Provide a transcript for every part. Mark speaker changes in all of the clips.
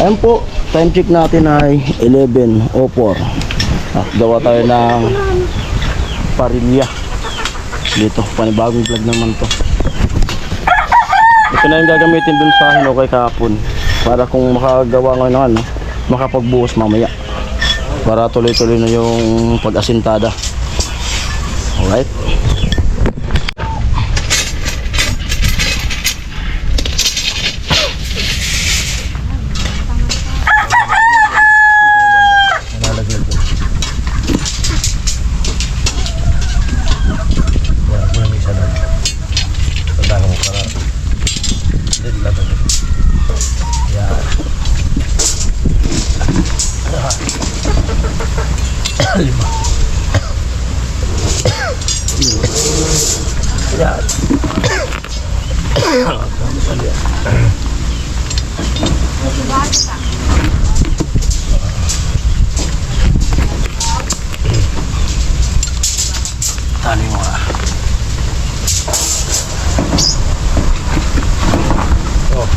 Speaker 1: Ayan po, time check natin ay 11:04. At gawa tayo ng parilya. Dito, panibagong vlog naman to. Ito na yung gagamitin dun sa hinukay kahapon. Para kung makagawa ngayon ng ano, makapagbuhos mamaya. Para tuloy-tuloy na yung pag-asintada. Alright. Tali mo nga. Oh.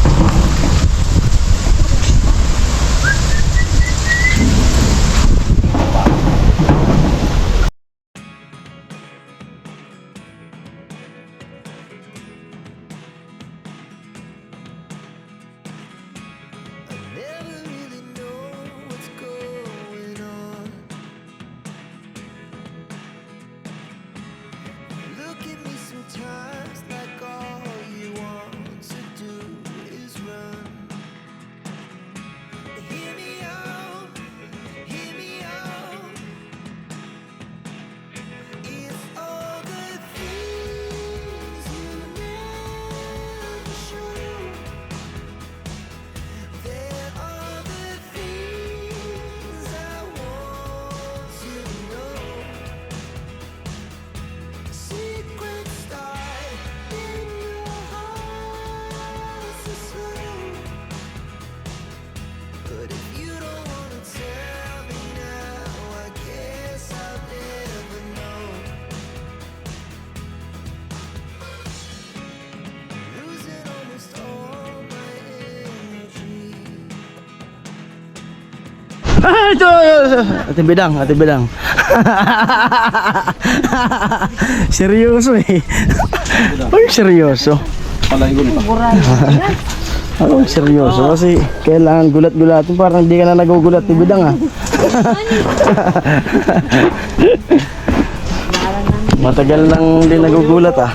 Speaker 1: Ito, Ate Bidang, Ate Bidang. Seryoso eh. Ay, seryoso. Ako seryoso kasi kailangan gulat-gulatin, parang hindi ka na nagugulat, Ate Bidang ah. Matagal nang hindi nagugulat ah.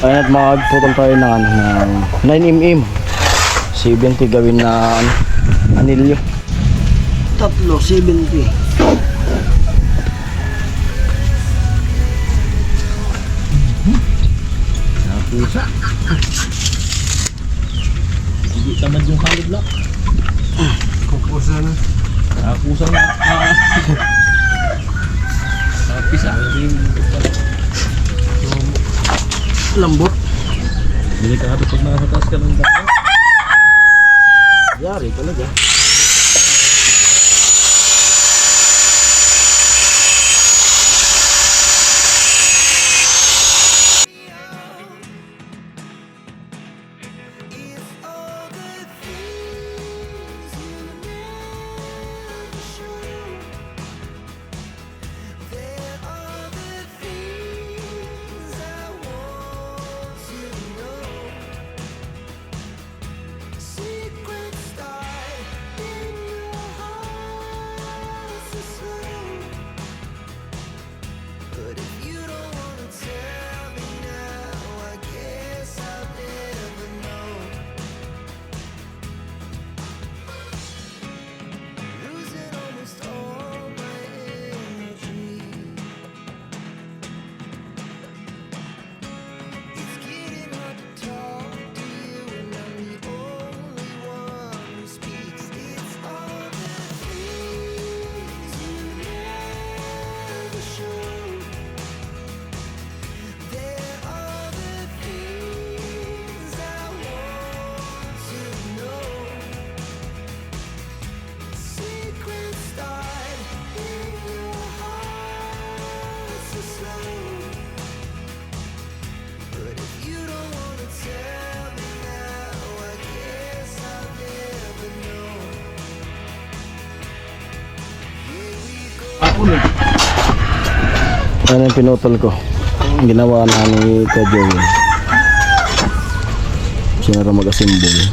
Speaker 1: Ayan at magputol tayo ng, ng 9mm 70 gawin na anilyo. Tatlo 70. Napusa. Hindi tamad yung halid lang. Kupusa na. Napusa na. Napisa. Lambot.
Speaker 2: Delikado pag nasa taas ka ng dagat.
Speaker 1: Yari talaga. Ano yung pinutol ko? Ang ginawa na ni Kajoy. Sinara mag-assemble.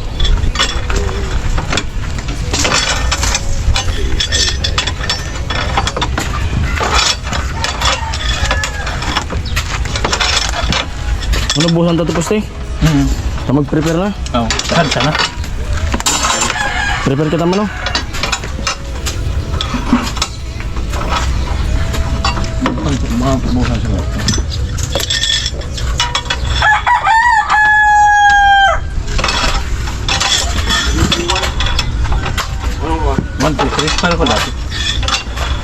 Speaker 1: Ano busan to tapos eh? Sa mag-prepare na?
Speaker 2: Oo, saan sana?
Speaker 1: Prepare kita man, no?
Speaker 2: Mga bukas sa lahat. One, two, three. Paano ko dati?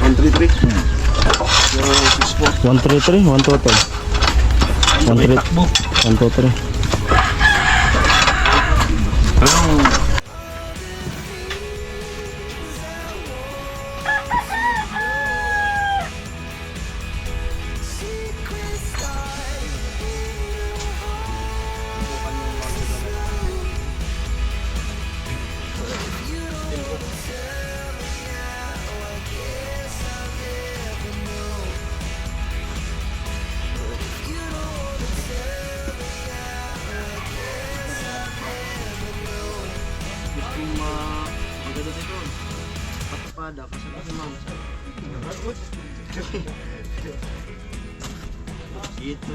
Speaker 3: 133.
Speaker 1: 133, 1 total. 1
Speaker 2: Takbo.
Speaker 1: 1 2 3.
Speaker 2: Anong
Speaker 3: Maganda dito. Patapada kasi si ma'am. Ito.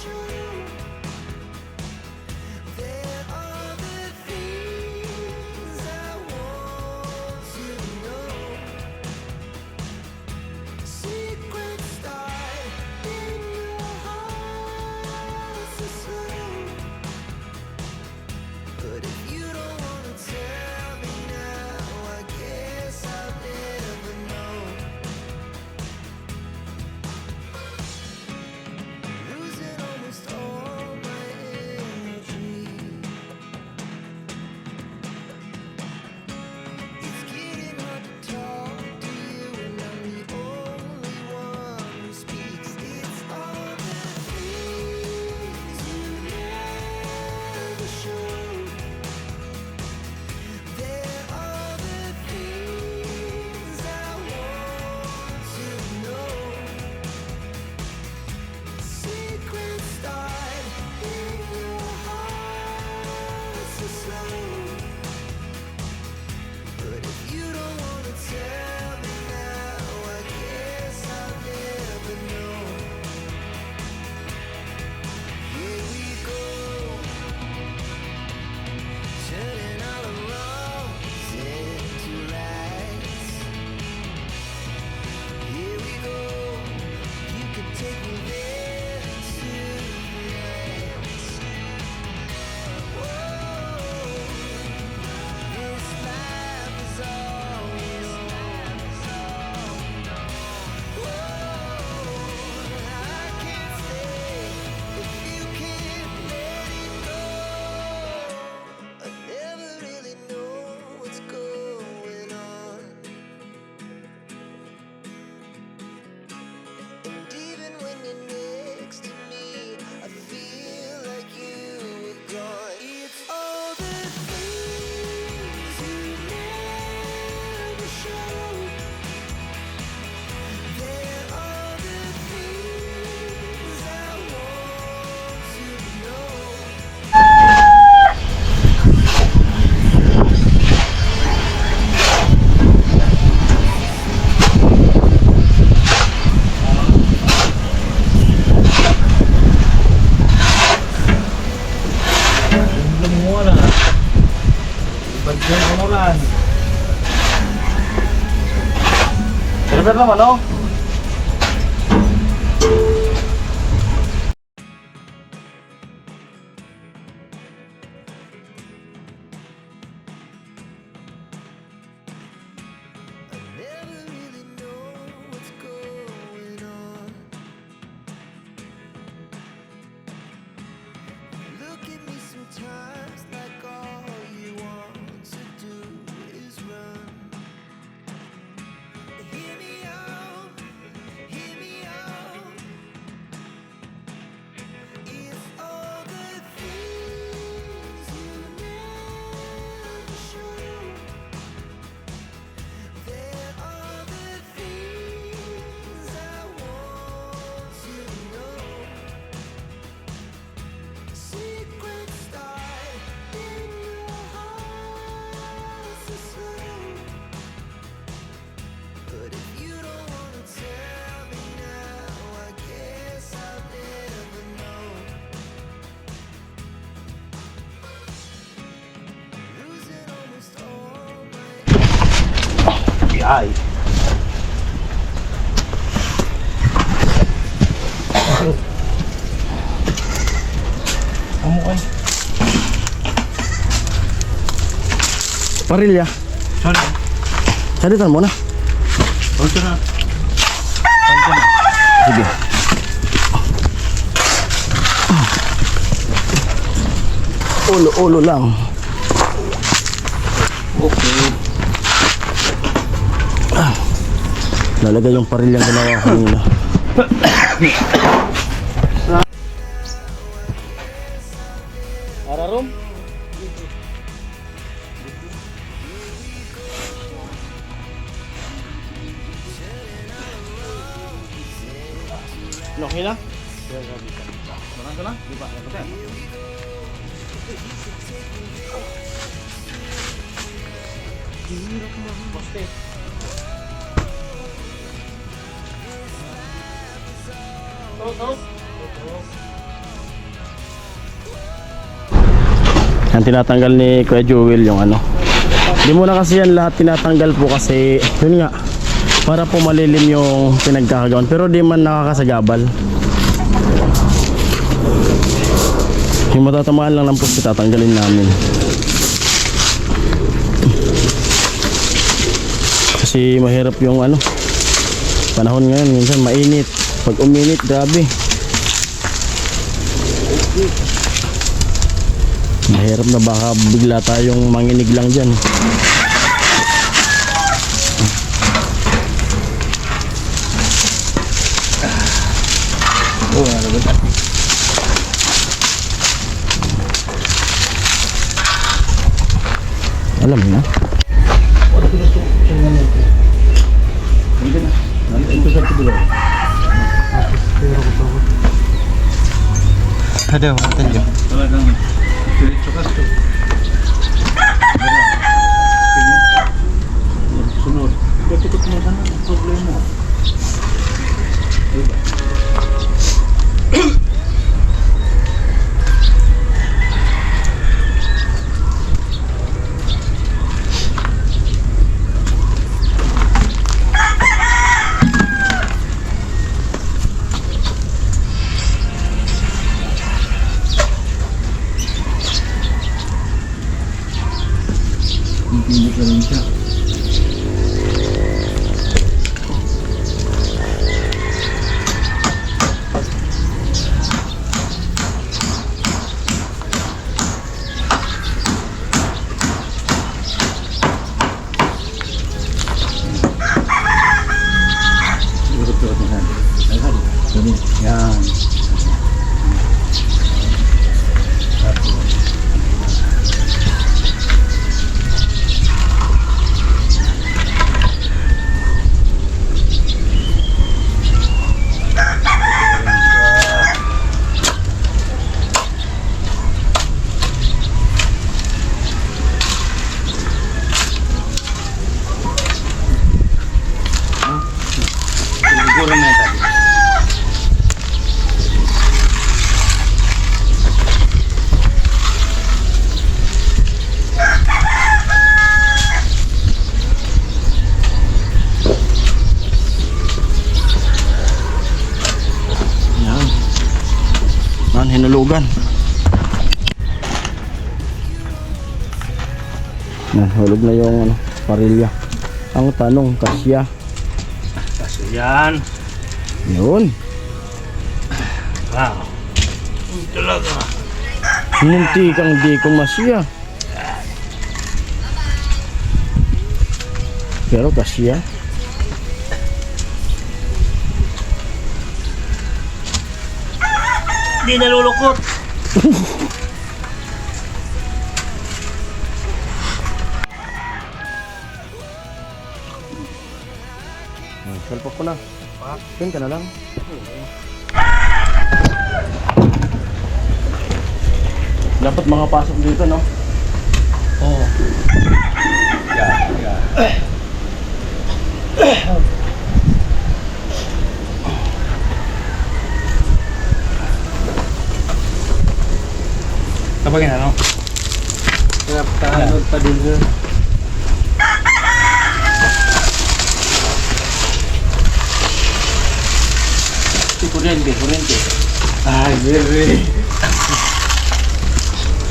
Speaker 4: Show
Speaker 2: gumawa na. Bagyan ko mo lang.
Speaker 1: Silver naman, no?
Speaker 4: Never really know what's going on. Look at me sometimes like all you want to do is run. Hear me out, hear me out. If all the things you never show, there are the things I want to know. Secrets start in your heart so slow. But if you don't wanna tell me now, I guess I'll never know. Losing almost all my
Speaker 1: Ay.
Speaker 2: Amo kay.
Speaker 1: Parilya.
Speaker 2: Sorry.
Speaker 1: Salitan mo na.
Speaker 2: Ito na.
Speaker 1: Sige. Ulo lang.
Speaker 2: Okay.
Speaker 1: Lalagay yung parilyang ginawa ko kanina. Ararom? Okay na? Marang ka na? Di ba? Poste. Yan tinatanggal ni Kuya Jewel yung ano. Hindi muna kasi yan lahat tinatanggal po kasi yun nga para po malilim yung pinagkakagawan pero di man nakakasagabal. Yung matatamaan lang ng poste tatanggalin namin. Kasi mahirap yung ano panahon ngayon minsan mainit. Pag uminit grabe. Mahirap na baka bigla tayong manginig lang dyan.
Speaker 2: Oh, ano ba?
Speaker 1: Alam mo na.
Speaker 2: Ito sa tubulo.
Speaker 3: Ada, makan dyan.
Speaker 2: Talagang diretso ka ito. Sunod. Ito mo na ang problema. Diba? Hindi ka rin siya. Yan.
Speaker 1: hulugan. Yan, hulog na yung ano, parilya. Ang tanong, kasya.
Speaker 2: Kasi yan.
Speaker 1: Yun.
Speaker 2: Wow. Talaga.
Speaker 1: Munti kang di kong masya. Pero kasya.
Speaker 2: Hindi nalulukot.
Speaker 1: Salpok ko na. Pin ka na lang. Dapat makapasok dito, no?
Speaker 2: Oo. Kapag ano? Kaya patanod pa din yun. Kuryente. Ay, very.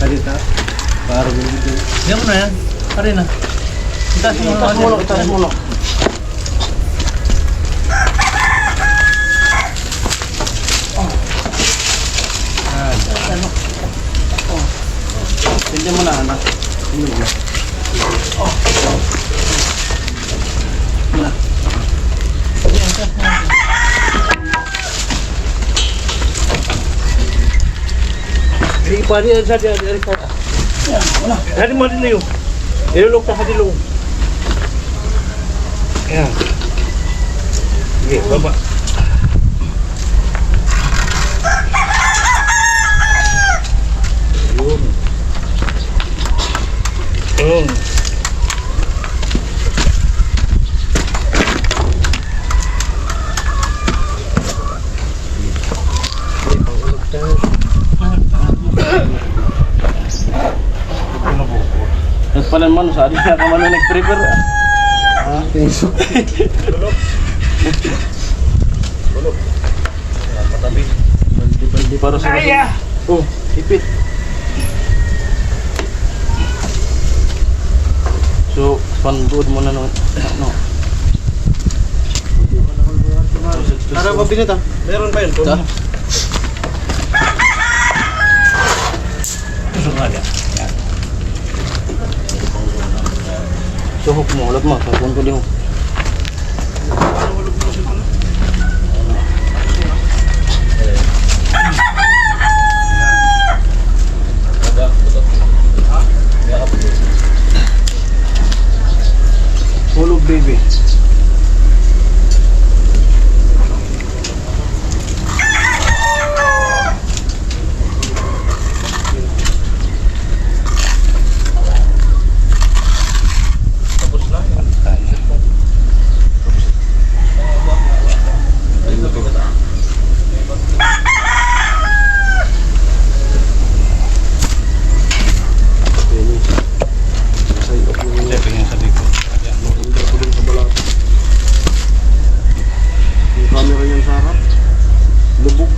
Speaker 2: Salita. Para ganito. Diyan mo na yan. Pare na. Itaas mo na.
Speaker 1: Itaas mo na. Pindi mo na, anak. Pindi mo na.
Speaker 2: Hindi pa rin sa diyan. Dari mo din yun. Ilulok na sa dilong. Ayan. Sige, baba. Ayun.
Speaker 1: Tapos pala naman, saan na ka man na nag-prepare.
Speaker 2: Tenso. Bulok. Patabi.
Speaker 1: Baldi para sa...
Speaker 2: Aya!
Speaker 1: Oh, ipit. So, pangood mo na no. No.
Speaker 3: Para ba binita? Meron pa yun?
Speaker 1: Ta?
Speaker 2: Tusok nga yan.
Speaker 1: Suhok mo, ulat mo. Tapon ko din mo. Hulog baby.
Speaker 3: Camera yan sa harap. Lubog.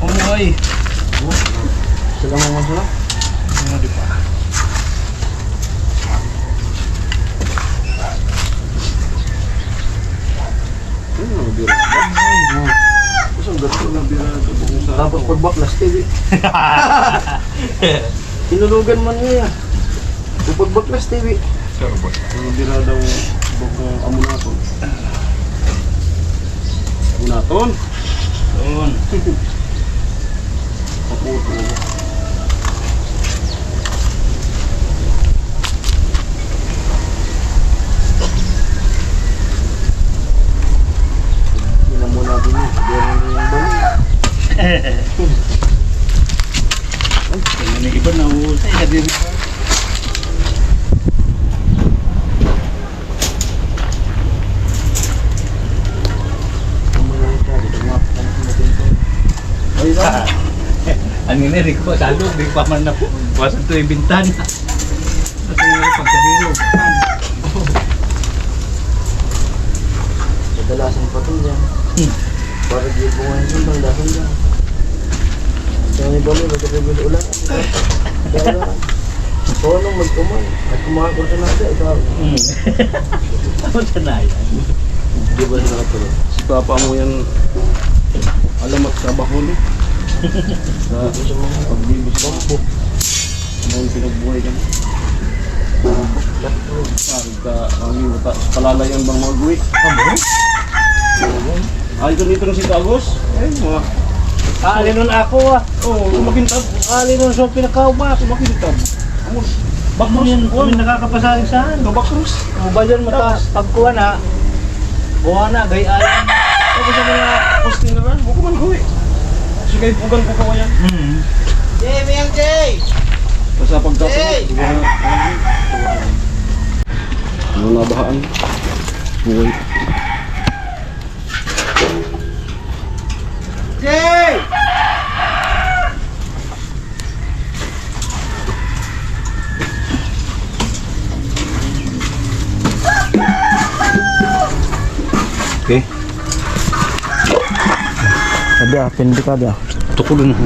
Speaker 2: Umuhay.
Speaker 3: Sila mga masala.
Speaker 2: Ano di pa?
Speaker 3: Ano ang bira? Isang gato na bira.
Speaker 1: Tapos pagbaklas, TV. Tinulugan man niya. Yung pagbaklas, TV.
Speaker 3: Ang bira daw bukong amunaton. Amunaton?
Speaker 2: Doon.
Speaker 3: Paputo. Hindi mo na din yun. Sabihan mo yung bali.
Speaker 2: Tingnan yung iba na uhusay. Sabi mo.
Speaker 3: Ay, lang.
Speaker 2: Ang inirig ko, lalo, di pa man na wasan ito yung bintana. Kasi pagkabiro.
Speaker 1: Dalasan pa ito dyan. Para di bunga yung pangdasan dyan. Kaya ni Bali, magkakabili ulan. Kaya lang. Kung anong magkuman, at kumahan ko sa nasa, ikaw.
Speaker 2: Ano sa na yan?
Speaker 1: Di ba sila katulog?
Speaker 3: Si Papa mo yan, alamat sa Bacolod. Sa pagbibis ko. Ano yung pinagbuhay ka na? Sabi ka, ang iwata, palalayan bang mga guwi? Ay, dito na si Tagos? Ay, mga...
Speaker 2: Alinon ako ah.
Speaker 3: Oo, makintab.
Speaker 2: Alinon sa pinakauma.
Speaker 3: Makintab. Amos.
Speaker 2: Bakros yun. Kami nakakapasaling saan.
Speaker 3: Kabakros.
Speaker 2: Kung ba dyan mata, pagkuha na, buha na, gayaan.
Speaker 3: Ako sa mga posting na rin, huwag ko man guwi. Sige, pugan ko kawayan.
Speaker 2: Jay, Miyang Jay!
Speaker 3: Basta pagkapon, siguro na. Ano nabahaan? Buhay.
Speaker 2: Jay!
Speaker 3: Okay.
Speaker 1: Sabi ah, pindi ka dia.
Speaker 3: Tukulo na.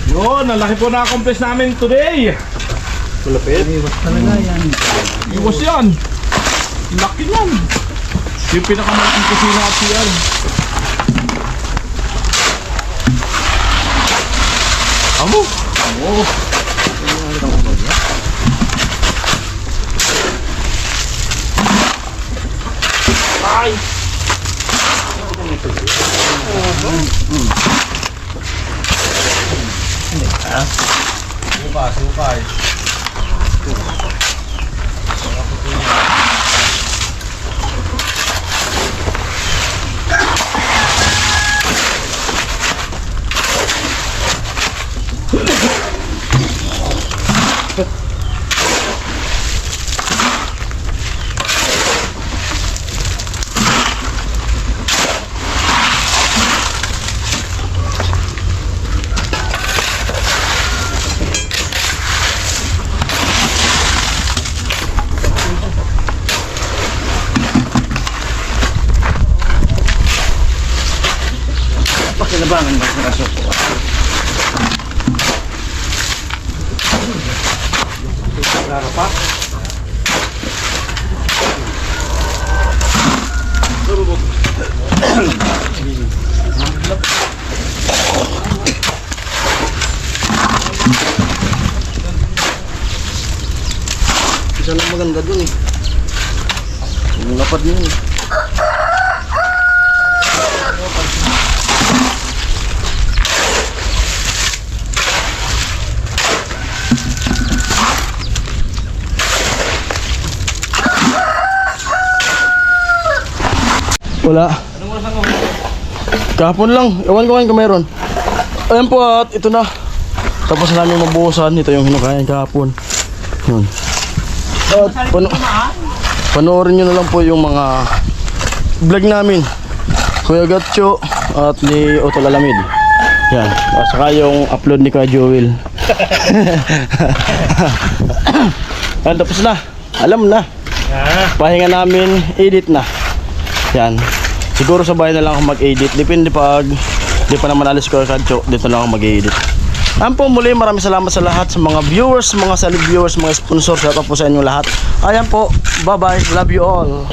Speaker 5: Yun, ang laki po na-accomplish namin today.
Speaker 3: Malapit.
Speaker 2: Talaga yan.
Speaker 5: Iwas yan. Laki yan. Yung pinakamalaking kusina at CR. Amo. Oo. Ay.
Speaker 3: Sukay.
Speaker 2: Pakinabangan ba sa kaso?
Speaker 1: Isa lang maganda dun eh. Yung lapad niya eh. Wala. Kahapon lang. Ewan ko ngayon kung mayroon. Ayan po at ito na. Tapos na namin mabuhusan. Ito yung hinukayan kahapon. Yun. At panoorin nyo na lang po yung mga vlog namin. Kuya Gatcho at ni Otol Alamid. Yan. At saka yung upload ni Kuya Joel. Yan, tapos na. Alam na. Pahinga namin, edit na. Yan. Siguro sa bahay na lang ako mag-edit. Depende pag di pa naman alis ko kadyo, dito lang ako mag-edit. Ayan po muli, maraming salamat sa lahat sa mga viewers, mga solid viewers, mga sponsors. Shout out po sa inyo lahat. Ayan po, bye bye, love you all.